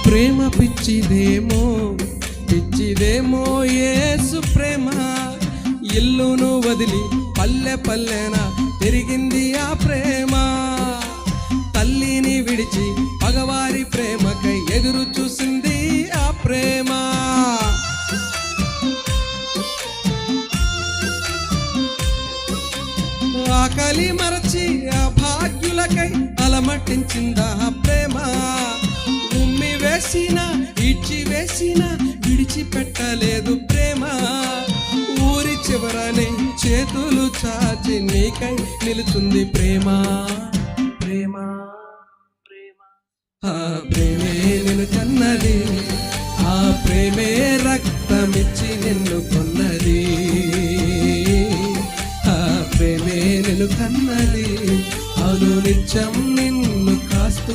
ప్రేమ పిచ్చిదేమో పిచ్చిదేమో యేసు ప్రేమ. ఇల్లును వదిలి పల్లె పల్లెన తిరిగింది ఆ ప్రేమ. తల్లిని విడిచి పగవారి ప్రేమకై ఎదురు చూసింది ఆ ప్రేమ. ఆకలి మరచి ఆ భాగ్యులకై అలమటించిందా ప్రేమ. ఉమ్మి వేసిన ఇచ్చి వేసిన విడిచిపెట్టలేదు ప్రేమ. ఊరి చివరనే చేతులు చాచి నీకై నిలుచుంది ప్రేమ. ప్రేమ ప్రేమ ఆ ప్రేమే నిన్ను కన్నది, ఆ ప్రేమే రక్తమిచ్చి నిన్ను కొన్నది. ప్రేమే నిన్ను కన్నది, అవును నిత్యం నిన్ను కాస్తూ